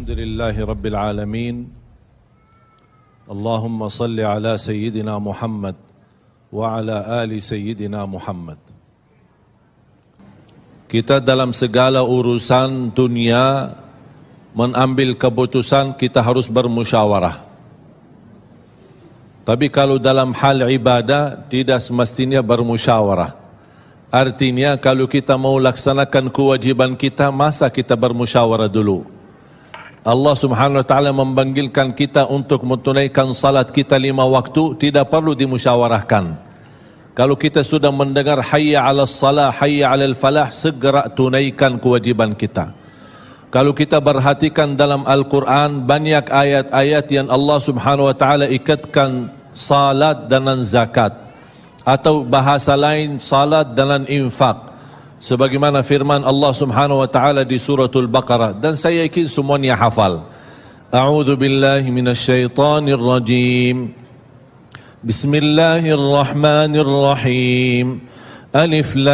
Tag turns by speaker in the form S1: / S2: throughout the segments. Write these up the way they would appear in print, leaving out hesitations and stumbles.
S1: Alhamdulillahi Rabbil Alamin. Allahumma salli ala Sayyidina Muhammad wa ala ali Sayyidina Muhammad. Kita dalam segala urusan dunia mengambil keputusan, kita harus bermusyawarah. Tapi kalau dalam hal ibadah tidak semestinya bermusyawarah. Artinya kalau kita mau laksanakan kewajiban kita, masa kita bermusyawarah dulu? Allah Subhanahu wa taala memanggilkan kita untuk menunaikan salat kita 5 waktu, tidak perlu dimusyawarahkan. Kalau kita sudah mendengar hayya 'alas salah, hayya 'alal falah, segera tunaikan kewajiban kita. Kalau kita perhatikan dalam Al-Quran, banyak ayat-ayat yang Allah Subhanahu wa taala ikatkan salat dengan zakat, atau bahasa lain salat dengan infak. Sebagaimana firman Allah Subhanahu wa taala di suratul Baqarah, dan saya yakin semuanya hafal. A'udzu billahi minasyaitonir rajim. Bismillahirrahmanirrahim. Alif lam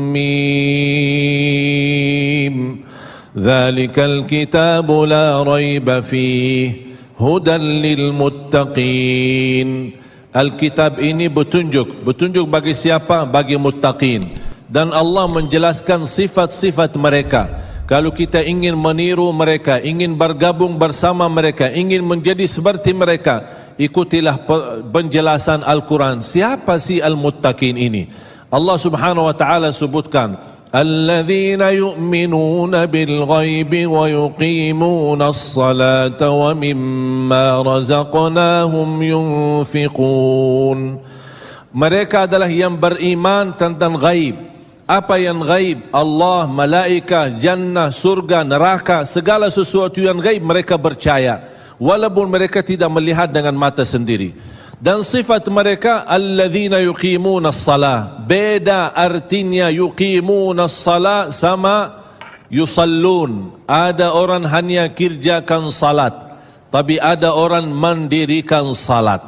S1: mim. Dzalikal kitabu la raiba fihi hudan lil muttaqin. Alkitab ini petunjuk bagi siapa? Bagi muttaqin. Dan Allah menjelaskan sifat-sifat mereka. Kalau kita ingin meniru mereka, ingin bergabung bersama mereka, ingin menjadi seperti mereka, ikutilah penjelasan Al-Quran. Siapa sih al-muttaqin ini? Allah Subhanahu wa taala sebutkan, alladzina yu'minuna bil ghaibi wa yuqimuna as-salata wa mimma razaqnahum yunfiqun. Mereka adalah yang beriman tentang ghaib. Apa yang ghaib? Allah, malaikat, jannah, surga, neraka, segala sesuatu yang ghaib mereka percaya, walaupun mereka tidak melihat dengan mata sendiri. Dan sifat mereka alladzina yuqimuna as-salah. Beda artinya yuqimuna as-salah sama yusallun. Ada orang hanya kerjakan salat, tapi ada orang mendirikan salat.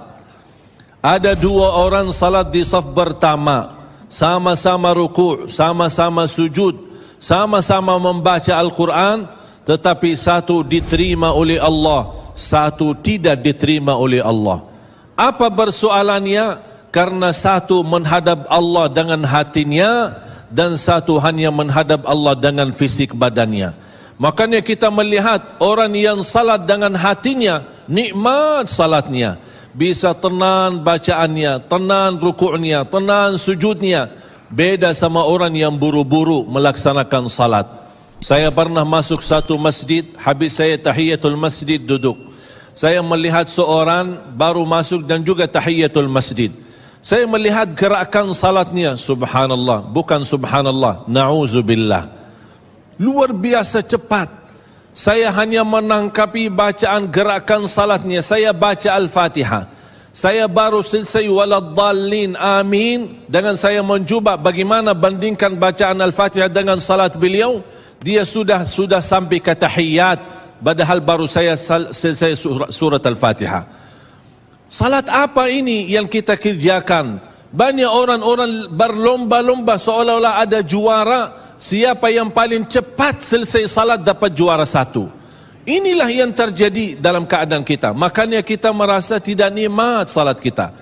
S1: Ada 2 orang salat di saf pertama, sama-sama ruku', sama-sama sujud, sama-sama membaca Al-Quran, tetapi satu diterima oleh Allah, satu tidak diterima oleh Allah. Apa persoalannya? Karena satu menghadap Allah dengan hatinya, dan satu hanya menghadap Allah dengan fisik badannya. Makanya kita melihat orang yang salat dengan hatinya, nikmat salatnya, bisa tenang bacaannya, tenang rukuknya, tenang sujudnya. Beda sama orang yang buru-buru melaksanakan salat. Saya pernah masuk satu masjid, habis saya tahiyatul masjid duduk. Saya melihat seorang baru masuk dan juga tahiyatul masjid. Saya melihat gerakan salatnya, subhanallah, bukan subhanallah, na'udzubillah. Luar biasa cepat. Saya hanya menangkapi bacaan gerakan salatnya. Saya baca Al-Fatihah. Saya baru selesai waladdallin amin. Dengan saya mencuba bagaimana bandingkan bacaan Al-Fatihah dengan salat beliau, dia sudah sampai ke tahiyat. Padahal baru saya selesai surat Al-Fatihah. Salat apa ini yang kita kerjakan? Banyak orang-orang berlomba-lomba seolah-olah ada juara. Siapa yang paling cepat selesai salat dapat juara 1. Inilah yang terjadi dalam keadaan kita. Makanya kita merasa tidak nikmat salat kita.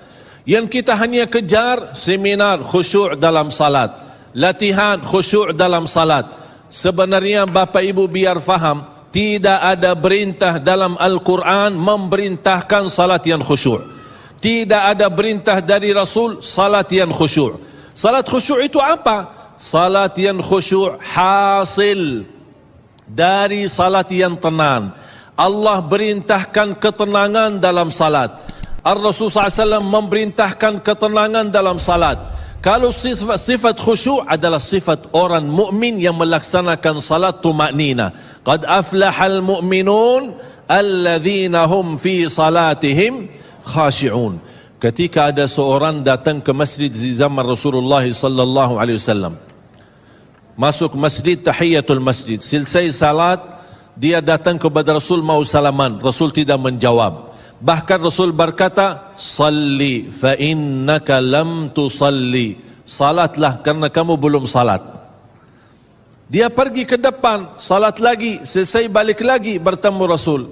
S1: Yang kita hanya kejar seminar khusyuk dalam salat, latihan khusyuk dalam salat. Sebenarnya Bapak Ibu biar faham, tidak ada perintah dalam Al-Quran memerintahkan salat yang khusyuk. Tidak ada perintah dari Rasul salat yang khusyuk. Salat khusyuk itu apa? Salat yang khusyuk hasil dari salat yang tenang. Allah perintahkan ketenangan dalam salat. Ar-Rasul SAW memerintahkan ketenangan dalam salat. Kalau sifat khusyuk adalah sifat orang mukmin yang melaksanakan salat tumaknina. Qad aflahal mu'minun alladzina hum fi salatihim khashi'un. Ketika ada seorang datang ke masjid di zaman Rasulullah sallallahu alaihi wasallam, masuk masjid tahiyatul masjid, selesai salat dia datang kepada Rasul mau salaman, Rasul tidak menjawab. Bahkan Rasul berkata, salli fa innaka lam tusalli. Salatlah karena kamu belum salat. Dia pergi ke depan, salat lagi, selesai balik lagi bertemu Rasul.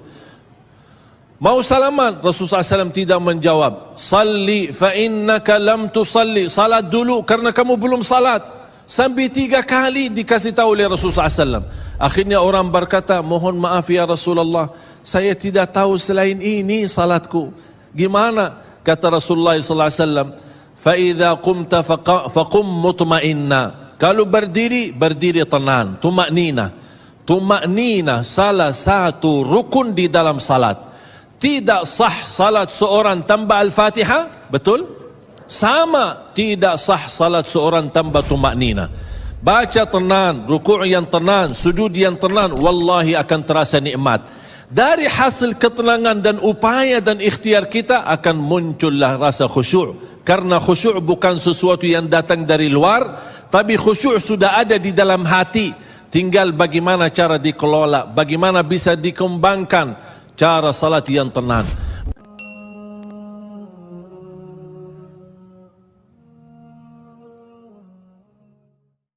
S1: Mau salaman, Rasulullah SAW tidak menjawab. Salli fa innaka lam tusalli. Salat dulu karena kamu belum salat. Sampai 3 kali dikasih tahu oleh Rasulullah SAW. Akhirnya orang berkata, mohon maaf ya Rasulullah, saya tidak tahu selain ini salatku. Gimana? Kata Rasulullah SAW, fa idza qumta faqum mutma'inna. Kalau berdiri, berdiri tenang, tumaknina. Tumaknina salah satu rukun di dalam salat. Tidak sah salat seorang tanpa Al-Fatihah, betul? Sama tidak sah salat seorang tanpa tumaknina. Baca tenang, rukuk yang tenang, sujud yang tenang, wallahi akan terasa nikmat. Dari hasil ketenangan dan upaya dan ikhtiar kita akan muncullah rasa khusyuk. Karena khusyuk bukan sesuatu yang datang dari luar, tapi khusyuk sudah ada di dalam hati. Tinggal bagaimana cara dikelola, bagaimana bisa dikembangkan cara salat yang tenang.